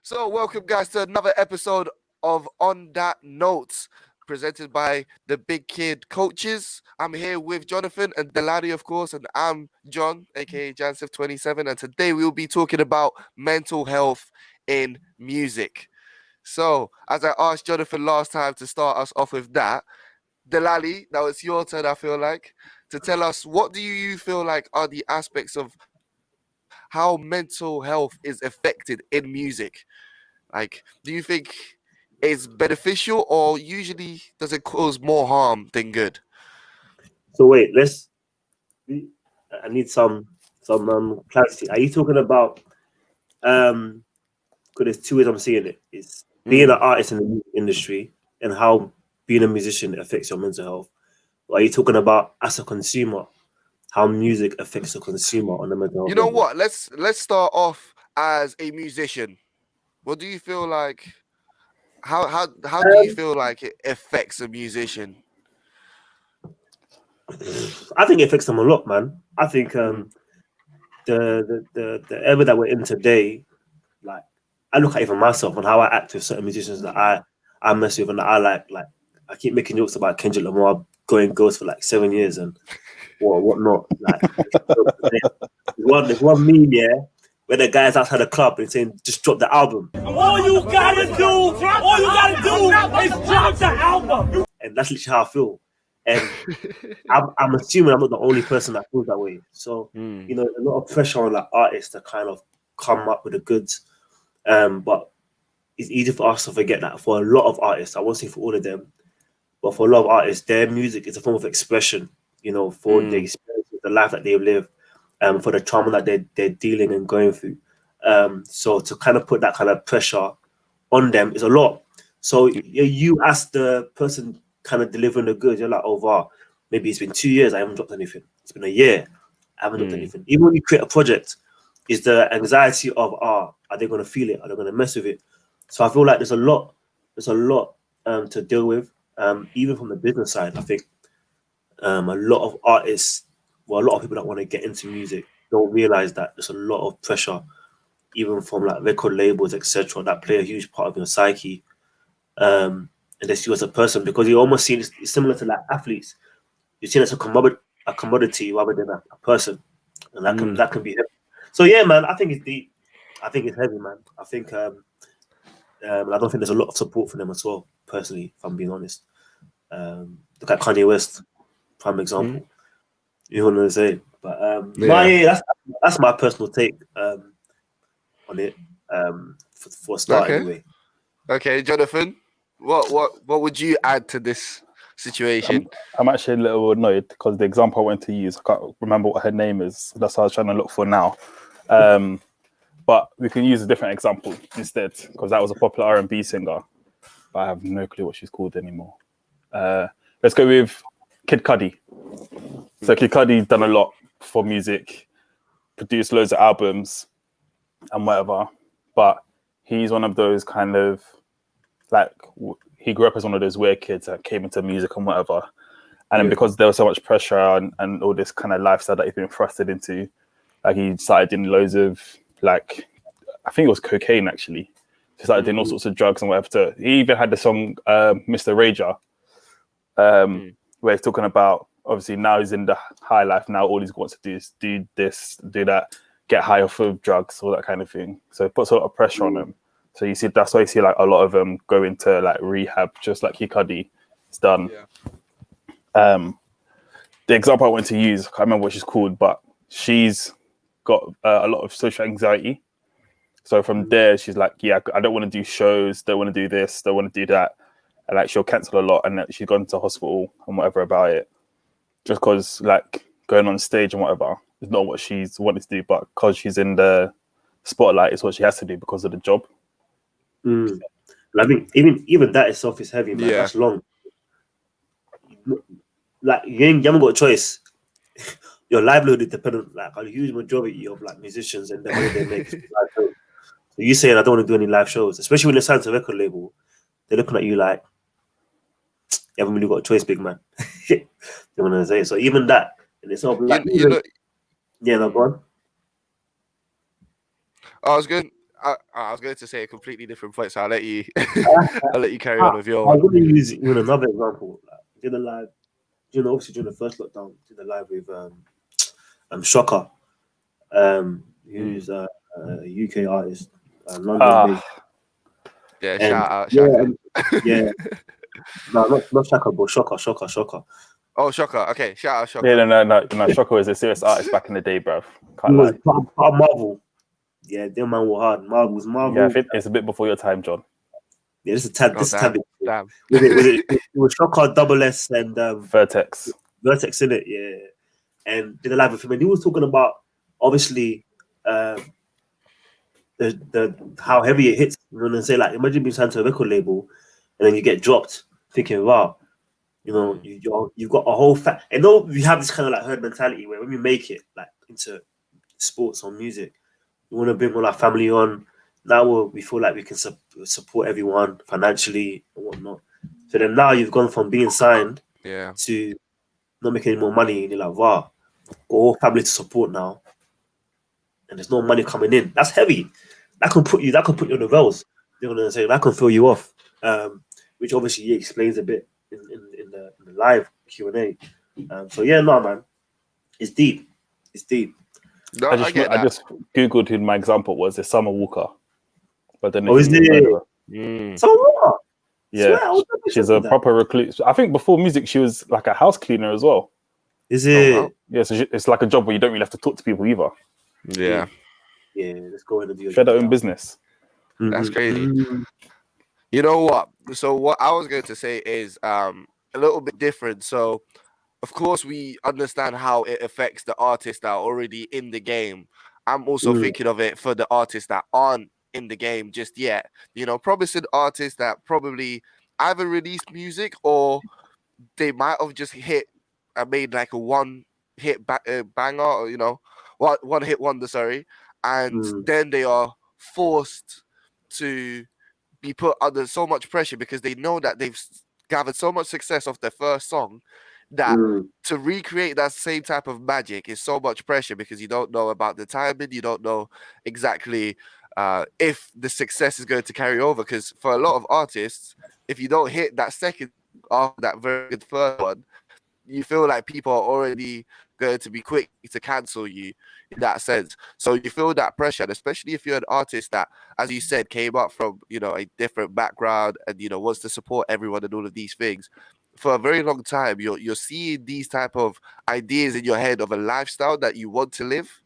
So, welcome, guys, to another episode of On That Note, presented by the Big Kid Coaches. I'm here with Jonathan and Delani, of course, and I'm John, aka Jansif27, and today we will be talking about mental health in music. So, as I asked Jonathan last time to start us off with that, Delali, now it's your turn, I feel like, to tell us what do you feel like are the aspects of how mental health is affected in music? Like, do you think it's beneficial or usually does it cause more harm than good? So wait, I need some clarity. Are you talking about because there's two ways I'm seeing it. It's being an artist in the music industry and how being a musician affects your mental health. Or are you talking about as a consumer, how music affects the consumer on the mental You health know level? what? Let's start off as a musician. What do you feel like? How do you Um, feel like it affects a musician? I think it affects them a lot, man. I think Mm. the era that we're in today, like I look at even myself and how I act with certain musicians that I mess with and that I like. Like I keep making jokes about Kendrick Lamar going ghost for like 7 years and whatnot. Like there's one meme, yeah, where the guy's outside the club and saying just drop the album. All you gotta do is drop the album. And that's literally how I feel. And I'm assuming I'm not the only person that feels that way. So, Mm. there's a lot of pressure on like artists to kind of come up with the goods. But it's easy for us to forget that for a lot of artists, I won't say for all of them, but for a lot of artists, their music is a form of expression, for the Mm. experience, the life that they've lived, for the trauma that they're dealing and going through. So to kind of put that kind of pressure on them is a lot. So you ask the person kind of delivering the goods, you're like, oh wow, maybe it's been 2 years, I haven't dropped anything. It's been a year, I haven't dropped Mm. anything. Even when you create a project, is the anxiety of are they gonna feel it? Are they gonna mess with it? So I feel like there's a lot to deal with. Even from the business side, I think a lot of artists, well, a lot of people that want to get into music don't realize that there's a lot of pressure, even from like record labels, etc., that play a huge part of your psyche. And they see you as a person because you almost see it's similar to like athletes. You see it as a commodity rather than a person, and that can Mm. that can be heavy. So yeah, man, I think it's deep. I think it's heavy, man. I think I don't think there's a lot of support for them as well. Personally, if I'm being honest, look at Kanye West, prime Mm. example. You know what I'm saying? But Yeah. that's my personal take on it. For a start, Okay. anyway. Okay, Jonathan. What would you add to this I'm, situation? I'm actually a little annoyed because the example I went to use, I can't remember what her name is. That's what I was trying to look for now. But we can use a different example instead because that was a popular R&B singer, but I have no clue what she's called anymore. Let's go with Kid Cudi. So Kid Cudi done a lot for music, produced loads of albums and whatever, but he's one of those kind of like he grew up as one of those weird kids that came into music and whatever. And then because there was so much pressure and all this kind of lifestyle that he's been thrusted into, like he started doing loads of like, I think it was cocaine actually. He started doing all sorts of drugs and whatever. He even had the song Mr. Rager, where he's talking about obviously now he's in the high life. Now all he wants to do is do this, do that, get high off of drugs, all that kind of thing. So it puts a lot of pressure on him. So you see, that's why you see like a lot of them go into like rehab, just like Hikadi has done. Yeah. The example I want to use, I can't remember what she's called, but she's got a lot of social anxiety. So from there, she's like, yeah, I don't want to do shows, don't want to do this, don't want to do that. And like she'll cancel a lot and she's gone to hospital and whatever about it. Just because like going on stage and whatever is not what she's wanted to do, but because she's in the spotlight, it's what she has to do because of the job. I think even that itself is heavy, man. Yeah. That's long. Like you haven't got a choice. Your livelihood is dependent, like a huge majority of like musicians and the money they make. Is live shows. So you saying I don't want to do any live shows, especially when you're signed to a record label, they're looking at you like you haven't really got a choice, big man. You know what I'm saying? So even that, and it's sort of like You know. yeah, no, go on. I was going. I was going to say a completely different point, so I'll let you I'll let you carry on with your I'm one. going to use even another example. Like, did a live, obviously during the first lockdown, did a live with Shocker, who's a UK artist, London Ah, based, Yeah, and shout out yeah, Shaka. yeah, no, not Shaka, but Shocker. Oh, Shaka. Okay, shout out yeah, Shaka. no. Shoko was a serious artist back in the day, bruv. He Can't was lie. part of Marvel. Yeah, them man were hard. Yeah, I Marvel. think it's a bit before your time, John. Yeah, this is a tad. Oh, This is a tad. damn. It was Shocker, Double S, and Vertex. Vertex in it. Yeah, and did a live with him, and he was talking about obviously the how heavy it hits. You know what I'm saying? Like, imagine being signed to a record label, and then you get dropped, thinking, wow, you've got a whole and though we have this kind of like herd mentality where when we make it like into sports or music, we want to bring all our family on. Now we feel like we can support everyone financially and whatnot. So then now you've gone from being signed Yeah. to not making any more money, and you're like, wow, got a whole family to support now, and there's no money coming in. That's heavy. That can put you on the rails. You know what I'm saying? That can throw you off. Which obviously he explains a bit in the live Q&A. So yeah, no man, it's deep. It's deep. No, I get I that. just googled who my example was. It's Summer Walker. But then Oh, is it? Mm. So what? Yeah, Swear, I was never she's sure a of that. proper recluse. I think before music, she was like a house cleaner as well. Is Oh, it? wow. Yeah, so it's like a job where you don't really have to talk to people either. Yeah, Yeah, let's go in and do your She had her job own now. business. that's crazy. Mhm. You know what? So what I was going to say is a little bit different. So of course we understand how it affects the artists that are already in the game. I'm also Mm. thinking of it for the artists that aren't in the game just yet. You know, promising artists that probably either released music or they might have just hit and made like a one hit banger, or one hit wonder, sorry, and Mm. then they are forced to be put under so much pressure because they know that they've gathered so much success off their first song that Mm. to recreate that same type of magic is so much pressure because you don't know about the timing, you don't know exactly if the success is going to carry over. Because for a lot of artists, if you don't hit that second after that very good first one, you feel like people are already going to be quick to cancel you in that sense. So you feel that pressure, and especially if you're an artist that, as you said, came up from a different background and wants to support everyone and all of these things. For a very long time, you're seeing these type of ideas in your head of a lifestyle that you want to live,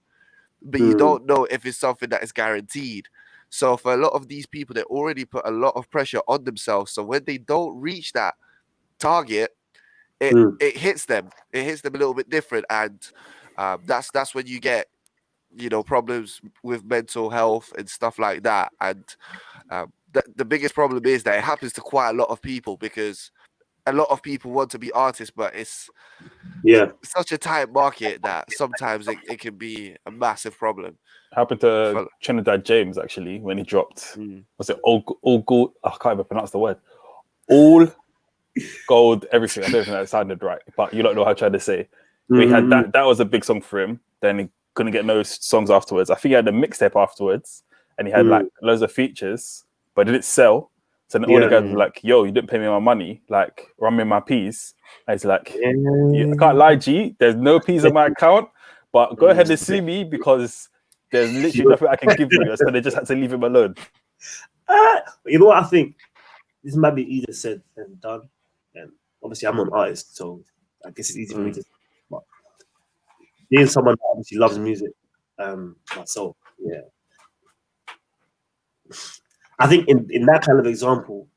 but you Mm. don't know if it's something that is guaranteed. So for a lot of these people, they already put a lot of pressure on themselves. So when they don't reach that target, Mm. it hits them. It hits them a little bit different, and that's when you get problems with mental health and stuff like that. And the biggest problem is that it happens to quite a lot of people because a lot of people want to be artists, but it's Yeah. such a tight market that sometimes it can be a massive problem. Happened to For, Trinidad James actually when he dropped. Mm. Was it all gold? I can't even pronounce the word. All gold, everything. I don't think that sounded right, but you don't know how to try to say. But he had Mhm. that was a big song for him. Then he couldn't get no songs afterwards. I think he had a mixtape afterwards, and he had like loads of features, but it didn't sell. So then all the Yeah. guys were like, "Yo, you didn't pay me my money. Like, run me my piece." And he's like, Yeah. I can't lie, G. There's no peas on my account, but go ahead and sue me because there's literally nothing I can give you. So they just had to leave him alone. You know what I think? This might be easier said than done. And obviously, I'm not an artist, so I guess it's easy for me to. But being someone that obviously loves music, myself, yeah. I think in that kind of example,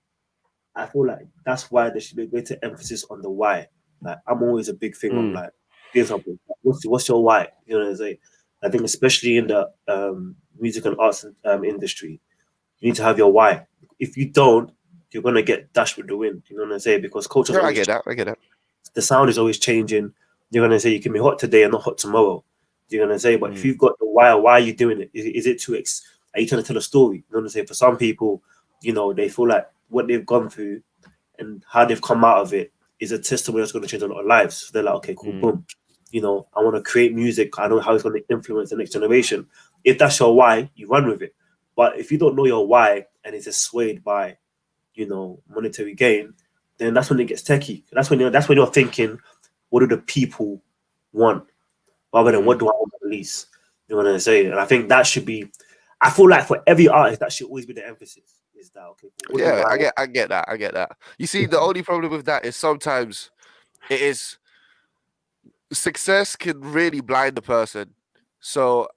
I feel like that's why there should be a greater emphasis on the why. Like I'm always a big thing of like being something. What's your why? You know what I'm saying? I think especially in the music and arts industry, you need to have your why. If you don't, you're gonna get dashed with the wind. You know what I'm saying? Because culture's Yeah, I always get that. I get that. the sound is always changing. You're gonna say you can be hot today and not hot tomorrow. You're gonna say, but if you've got the why are you doing it? Is it to are you trying to tell a story? You know what I'm saying? For some people, they feel like what they've gone through and how they've come out of it is a testimony that's going to change a lot of lives. So they're like, okay, cool, boom. I want to create music. I know how it's going to influence the next generation. If that's your why, you run with it. But if you don't know your why and it's just swayed by, monetary gain, then that's when it gets techie. That's when you're thinking, what do the people want, rather than what do I want to release? You know what I'm saying? And I think that should be. I feel like for every artist, that should always be the emphasis. Is that okay? What do Yeah, I want? I get that. You see, the only problem with that is sometimes it is success can really blind the person. So,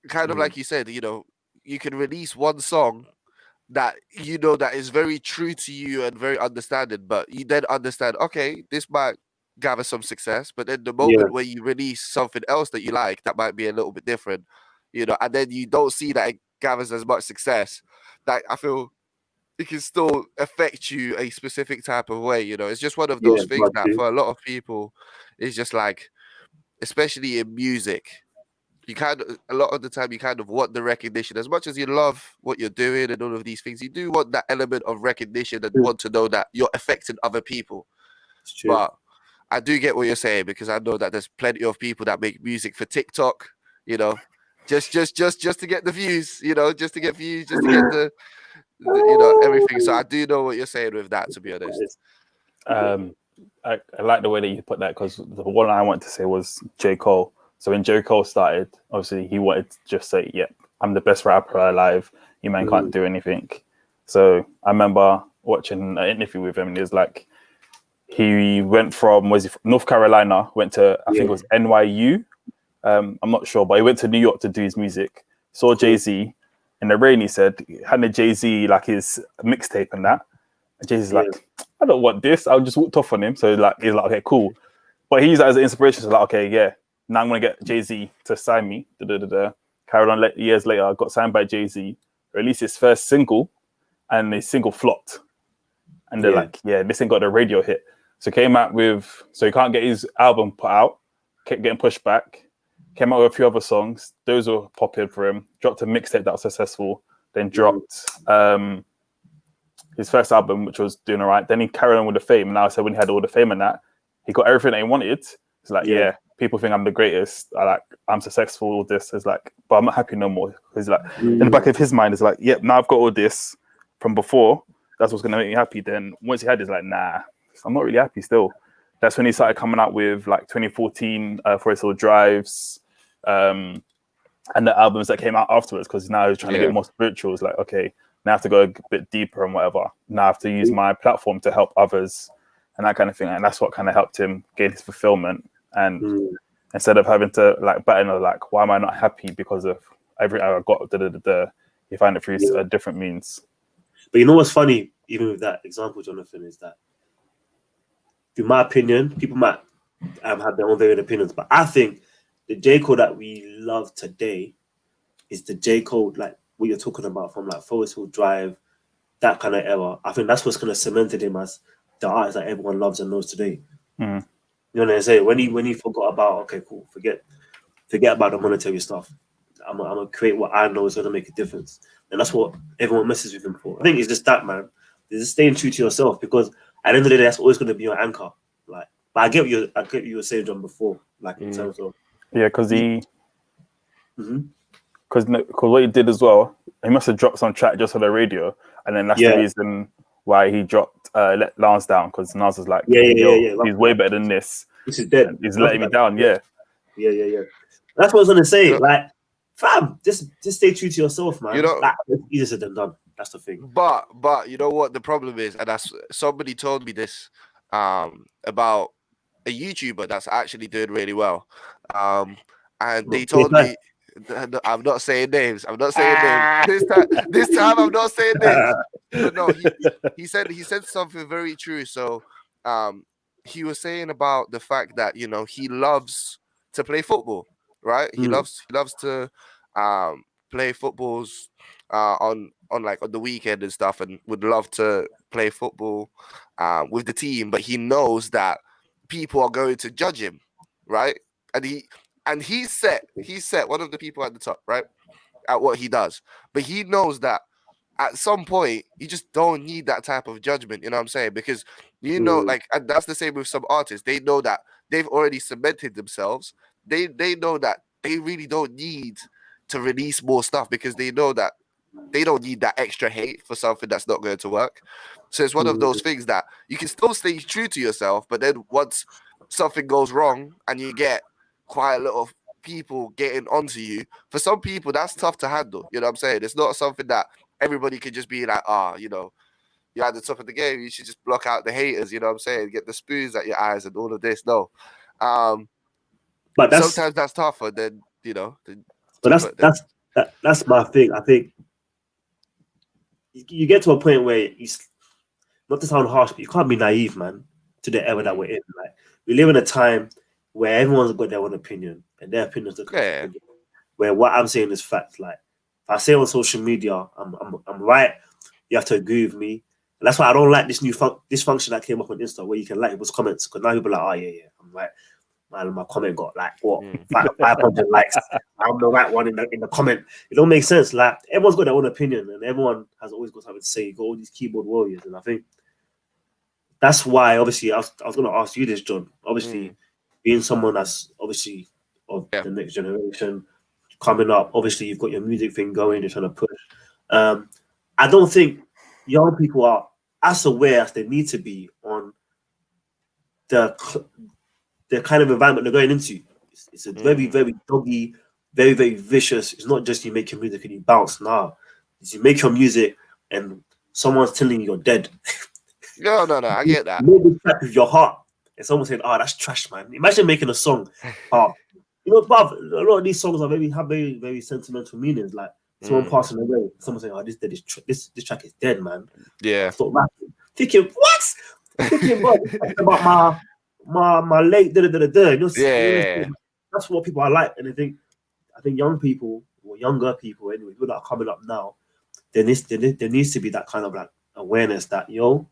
kind of like you said, you can release one song that that is very true to you and very understanding, but you then understand, okay, this might gather some success, but then the Yeah, moment where you release something else that you like, that might be a little bit different, and then you don't see that it gathers as much success, that I feel it can still affect you a specific type of way. It's just one of yeah, those things but that for a lot of people, it's just like, especially in music, you kind of a lot of the time you kind of want the recognition as much as you love what you're doing and all of these things. You do want that element of recognition and want to know that you're affecting other people. it's true. But I do get what you're saying, because I know that there's plenty of people that make music for TikTok, you know, just to get the views, just to get views, just to get everything. So I do know what you're saying with that, to be honest. I like the way that you put that, because the one I wanted to say was J. Cole. So when J. Cole started, obviously he wanted to just say, "Yep, I'm the best rapper alive. You man can't do anything." So I remember watching an interview with him, and he was like, he went from North Carolina, went to I think it was NYU. I'm not sure, but he went to New York to do his music. Saw Jay-Z in the rain. He said, handed Jay-Z like his mixtape and that. And Jay-Z's like, I don't want this. I just walked off on him. So he's like, okay, cool. But he used that as an inspiration. So like, okay, yeah, now I'm gonna get Jay-Z to sign me. Carried on years later, I got signed by Jay-Z, released his first single, and the single flopped. And they're like, yeah, this ain't got a radio hit. So came out with, so he can't get his album put out, kept getting pushed back. Came out with a few other songs. Those were popular for him. Dropped a mixtape that was successful. Then dropped his first album, which was doing all right. Then he carried on with the fame. And now I said when he had all the fame and that, he got everything that he wanted. It's like, yeah, people think I'm the greatest. I'm successful, all this. It's like, but I'm not happy no more. He's like, in the back of his mind, it's like, yep, now I've got all this from before. That's what's going to make me happy. Then once he had this, like, nah, I'm not really happy still. That's when he started coming out with like 2014 Forest Hill Drives, and the albums that came out afterwards, because now he's trying to get more spiritual. It's like, okay, now I have to go a bit deeper and whatever. Now I have to use my platform to help others and that kind of thing. And that's what kind of helped him gain his fulfillment. And instead of having to like battle, like, why am I not happy because of everything I got? You find it through different means. But you know what's funny, even with that example, Jonathan, is that, in my opinion, people might have their own varied opinions, but I think the J. Cole that we love today is the J. Cole, like what you're talking about, from like Forest Hill Drive, that kind of era. I think that's what's kind of cemented him as the artist that everyone loves and knows today. You know what I'm saying? When he forgot about, okay, cool, forget about the monetary stuff. I'm gonna create what I know is gonna make a difference, and that's what everyone messes with him for. I think it's just that, man. It's just staying true to yourself, because at the end of the day, that's always gonna be your anchor. Like, but I get what you were saying, John, before, like in terms of because because what he did as well, he must have dropped some track just for the radio, and then that's the reason why he dropped Let Lance Down, because Nas was like, he's way better than this. This is dead. He's letting me down. Yeah. That's what I was gonna say. Like, fam, just stay true to yourself, man. Like, it's easier said than done. That's the thing. But you know what the problem is, and that's somebody told me this about a YouTuber that's actually doing really well. And they told me, I'm not saying names. I'm not saying names. This time I'm not saying names. But no, he said something very true. So he was saying about the fact that he loves to play football, right? He loves to play footballs on the weekend and stuff, and would love to play football with the team, but he knows that people are going to judge him, right? And he's set one of the people at the top, right, at what he does, but he knows that at some point you just don't need that type of judgment, you know what I'm saying? Because like, and that's the same with some artists. They know that they've already cemented themselves. They know that they really don't need to release more stuff, because they know that they don't need that extra hate for something that's not going to work. So it's one of those things that you can still stay true to yourself, but then once something goes wrong and you get quite a lot of people getting onto you, for some people that's tough to handle. You know what I'm saying? It's not something that everybody can just be like, you know, you're at the top of the game, you should just block out the haters, you know what I'm saying? Get the spoons at your eyes and all of this. No. But sometimes that's tougher than, you know. That's my thing. I think you get to a point where not to sound harsh, but you can't be naive, man, to the era that we're in. Like, we live in a time where everyone's got their own opinion, and their opinions are where what I'm saying is fact. Like, if I say on social media, I'm right, you have to agree with me. And that's why I don't like this new this function that came up on Insta where you can like people's comments, because now people are like, yeah, I'm right. My comment got like what 500 likes. I'm the right one in the comment. It don't make sense. Like, everyone's got their own opinion, and everyone has always got something to say. You got all these keyboard warriors, and I think that's why. Obviously, I was going to ask you this, John. Obviously, being someone that's obviously of the next generation coming up. Obviously, you've got your music thing going. You're trying to push. I don't think young people are as aware as they need to be on the kind of environment they're going into. It's a very, very doggy, very, very vicious. It's not just you make your music and you bounce. Nah, it's you make your music and someone's telling you you're dead. No, I get that. You make the track with your heart, and someone saying, "Oh, that's trash, man." Imagine making a song. You know, Bob, a lot of these songs have very, very sentimental meanings. Like someone passing away, someone saying, "Oh, this track is dead, man." Yeah. So, thinking, what? Thinking, what? About my late You know, that's what people are like, and I think young people or younger people anyway, people that are coming up now, there needs to be that kind of like awareness that you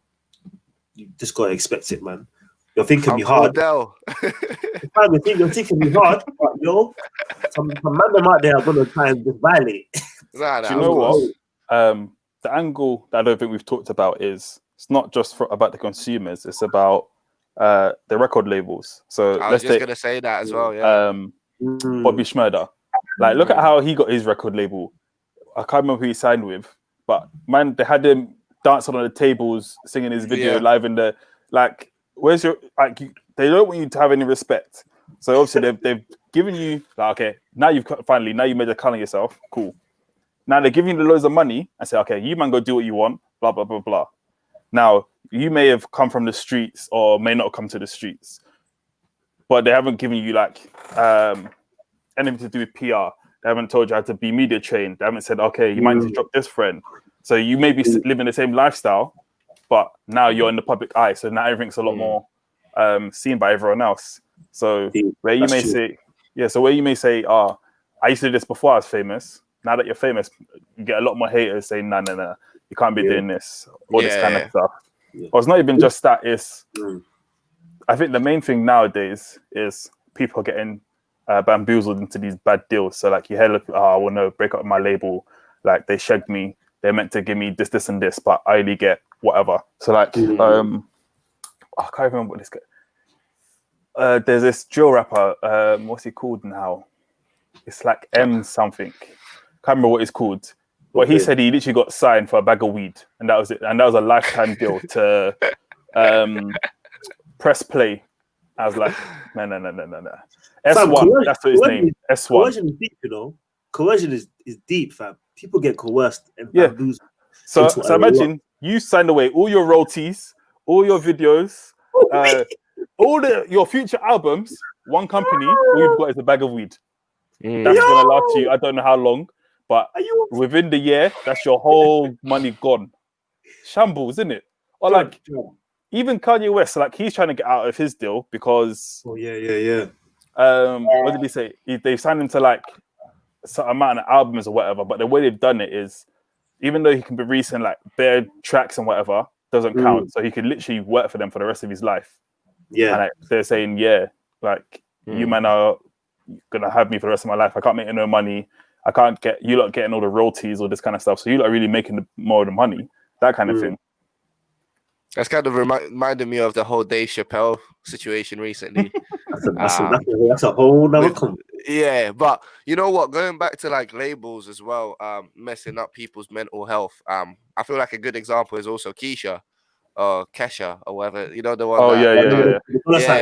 just gotta expect it, man. Your thing can be hard. Your thing can be hard, but some man them out there are gonna try and just violate. Do you know what? The angle that I don't think we've talked about is it's not just about the consumers; it's about the record labels. So I was just gonna say that as well. Yeah. Bobby Shmurda. Like, look at how he got his record label. I can't remember who he signed with, but man, they had him dancing on the tables, singing his video live in the like. Where's your like? They don't want you to have any respect. So obviously they've given you like, okay, now you made a clown of yourself. Cool. Now they're giving you loads of money and say, okay, you man go do what you want. Blah blah blah blah. Now you may have come from the streets or may not come to the streets, but they haven't given you like anything to do with PR. They haven't told you how to be media trained. They haven't said, okay, you might need to drop this friend. So you may be living the same lifestyle, but now you're in the public eye. So now everything's a lot more seen by everyone else. So where you may say, I used to do this before I was famous. Now that you're famous, you get a lot more haters saying, no, you can't be doing this, all this kind of stuff. Or it's not even just that. It's I think the main thing nowadays is people are getting bamboozled into these bad deals. So like you hear, I want to break up my label. Like they shagged me. They're meant to give me this, and this, but I only get whatever. So like, I can't remember what this guy. There's this drill rapper. What's he called now? It's like M something. Can't remember what it's called. But he said he literally got signed for a bag of weed, and that was it. And that was a lifetime deal to press play. I was like, no. S1, that's what his name. S1. Coercion is deep, you know. Coercion is deep, fam. People get coerced and bamboozled. So imagine you signed away all your royalties, all your videos, all your future albums. One company, all you've got is a bag of weed. That's gonna last you. I don't know how long, but within the year, that's your whole money gone. Shambles, isn't it? Or like. Even Kanye West, like he's trying to get out of his deal because what did he say? They've signed him to like some amount of albums or whatever. But the way they've done it is, even though he can be releasing like bare tracks and whatever, doesn't count. So he could literally work for them for the rest of his life. Yeah, and like, they're saying, you man are gonna have me for the rest of my life. I can't make no money. I can't get you lot getting all the royalties, all this kind of stuff. So you lot are really making more of the money, that kind of thing. That's kind of reminded me of the whole Dave Chappelle situation recently. That's a whole nother Yeah, but you know what? Going back to like labels as well, messing up people's mental health. I feel like a good example is also Keisha or Kesha or whatever. You know the one Oh that yeah, Yeah, yeah, yeah, yeah. the color sign.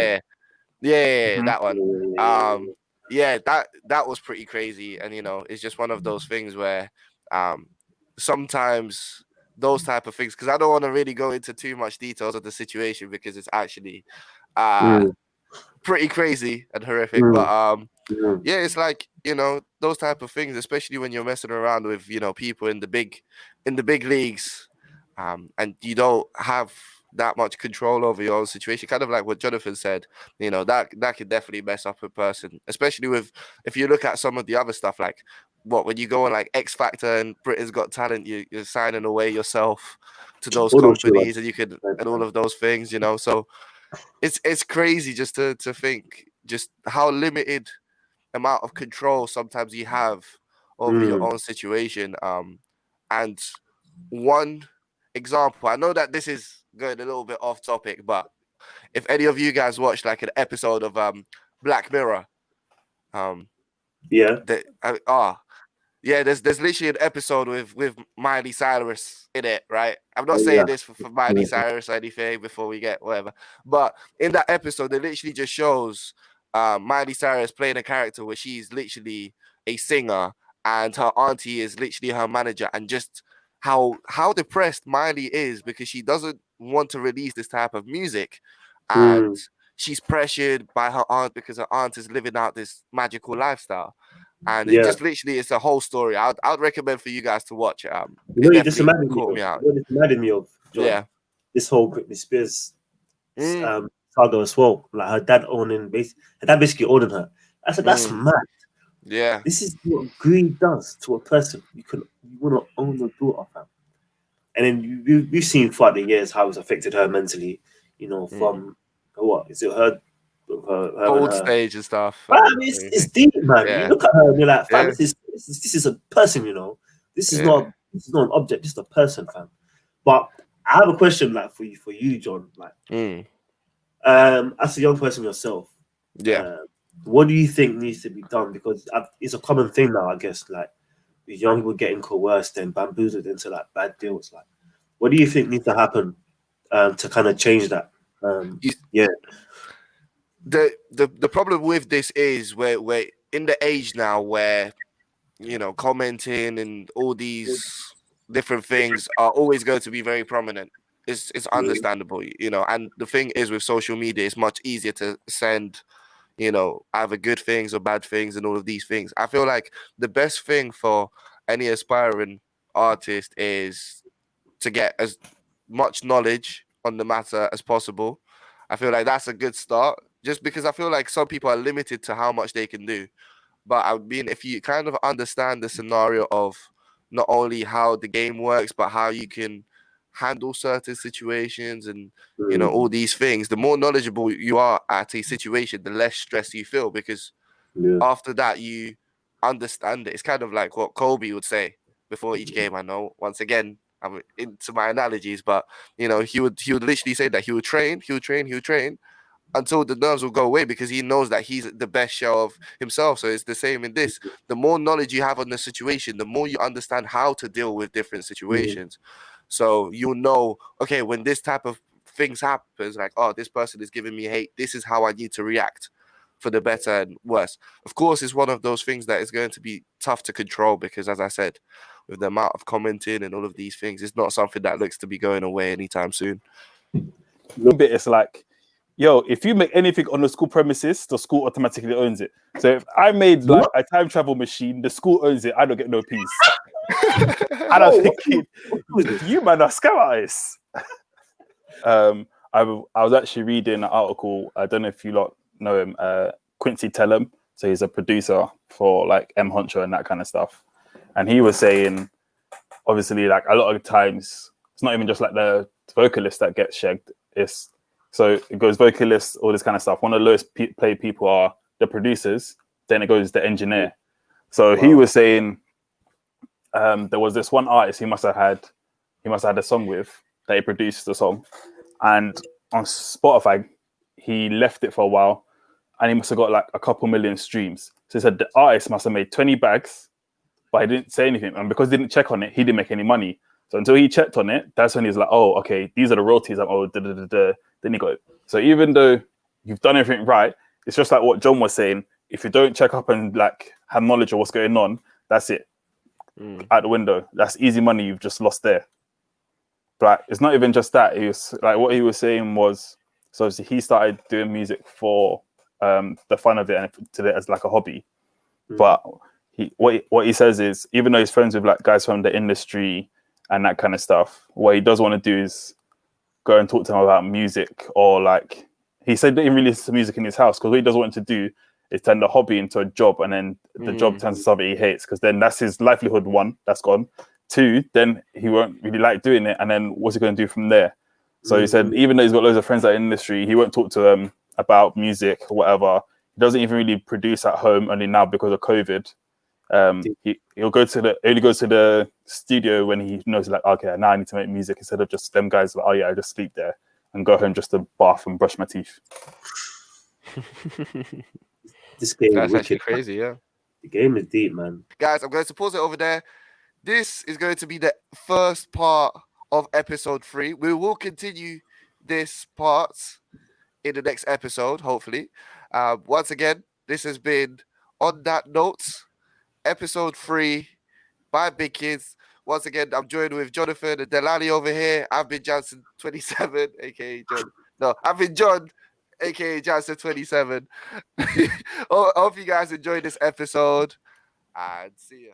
yeah, yeah, Mhm. that one. Um, yeah, that was pretty crazy, and it's just one of those things where um sometimes those type of things, because I don't want to really go into too much details of the situation because it's actually uh Mm, pretty crazy and horrific. But mm, mm. yeah, it's like those type of things, especially when you're messing around with people in the big leagues, and you don't have that much control over your own situation. Kind of like what Jonathan said, that could definitely mess up a person, especially with if you look at some of the other stuff like when you go on like X Factor and Britain's Got Talent, you're signing away yourself to those All those shit, companies, and you could and all of those things, so it's crazy just to think just how limited amount of control sometimes you have over your Mm, own situation. And one example, I know that this is going a little bit off topic, but if any of you guys watched like an episode of Black Mirror, um, yeah, yeah, there's literally an episode with Miley Cyrus in it, right? I'm not yeah, saying this for Miley Cyrus or anything before we get whatever, but in that episode, it literally just shows Miley Cyrus playing a character where she's literally a singer and her auntie is literally her manager, and just how depressed Miley is because she doesn't want to release this type of music, and mm, she's pressured by her aunt because her aunt is living out this magical lifestyle, and it yeah. just literally it's a whole story. I'd recommend for you guys to watch it. You know, It you just definitely reminded me caught of. me You out. know, what this reminded me of, John. Yeah. This whole Britney Spears Mm, saga as well. Like her dad her dad basically owning her. I said that's mm, mad. yeah. This is what greed does to a person. You want to own your daughter, fam. And then we've seen throughout the years how it's affected her mentally. You know, Mm. from what is it her and Old her. stage and stuff But I and mean, it's everything. deep, man. You Yeah. look at her and you're like, fam, Yeah. this is a person. You know, Yeah. this is not an object. This is a person, fam. But I have a question, like for you, John. Like, Mm, as a young person yourself, yeah. uh, what do you think needs to be done? Because it's a common thing now, I guess. Like, with young people getting coerced and bamboozled into like bad deals. Like, what do you think needs to happen to kind of change that? You, Yeah. the problem with this is we're in the age now where commenting and all these different things are always going to be very prominent. It's understandable, and the thing is with social media, it's much easier to send, either good things or bad things and all of these things. I feel like the best thing for any aspiring artist is to get as much knowledge on the matter as possible. I feel like that's a good start, just because I feel like some people are limited to how much they can do. But I mean, if you kind of understand the scenario of not only how the game works, but how you can handle certain situations and all Mm, these things, the more knowledgeable you are at a situation, the less stress you feel, because yeah. after that you understand it. It's kind of like what Kobe would say before each game. I know, once again, I'm into my analogies, but he would literally say that he would train until the nerves will go away, because he knows that he's the best shell of himself. So it's the same in this. The more knowledge you have on the situation, the more you understand how to deal with different Mm, situations. So you'll know, okay, when this type of things happens, like, oh, this person is giving me hate, this is how I need to react for the better and worse. Of course, it's one of those things that is going to be tough to control because, as I said, with the amount of commenting and all of these things, it's not something that looks to be going away anytime soon. Bit it's like, yo, if you make anything on the school premises, the school automatically owns it. So if I made like what? a time travel machine, the school owns it. I don't get no peace. And I'm Whoa, thinking, what is this? you man are scam artists. I was actually reading an article. I don't know if you lot know him, Quincy Tellum. So he's a producer for like M Honcho and that kind of stuff. And he was saying, obviously, like a lot of times, it's not even just like the vocalist that gets shagged. So it goes vocalists, all this kind of stuff. One of the lowest paid people are the producers. Then it goes the engineer. So he was saying there was this one artist he must have had a song with that he produced the song, and on Spotify he left it for a while, and he must have got like a couple million streams. So he said the artist must have made 20 bags, but he didn't say anything. And because he didn't check on it, he didn't make any money. So until he checked on it, that's when he's like, oh, okay, these are the royalties. I'm, oh, da, da, da, da. Then he got it. So even though you've done everything right, it's just like what John was saying. If you don't check up and like have knowledge of what's going on, that's it. Out the window. That's easy money you've just lost there. But it's not even just that. He was like, what he was saying was, so obviously he started doing music for the fun of it and did it as like a hobby. But what he says is, even though he's friends with like guys from the industry and that kind of stuff, what he does want to do is go and talk to them about music, or like he said that he really listens to music in his house, because what he doesn't want to do is turn the hobby into a job, and then the job turns to something he hates, because then that's his livelihood. One, that's gone. Two, then he won't really like doing it, and then what's he going to do from there? So he said even though he's got loads of friends in the industry, he won't talk to them about music or whatever. He doesn't even really produce at home, only now because of COVID. He'll go to only goes to the studio when he knows, like, okay, now I need to make music, instead of just them guys like, oh yeah, I just sleep there and go home just to bath and brush my teeth. This game That's is actually wicked. crazy, yeah. The game is deep, man. Guys, I'm going to pause it over there. This is going to be the first part of episode 3. We will continue this part in the next episode, hopefully. Once again, this has been On That Note, episode 3 by Big Kids. Once again, I'm joined with Jonathan and Delali over here. I've been Jansen 27, aka John. No, I've been John, aka Jansen 27. Hope you guys enjoyed this episode, and see ya.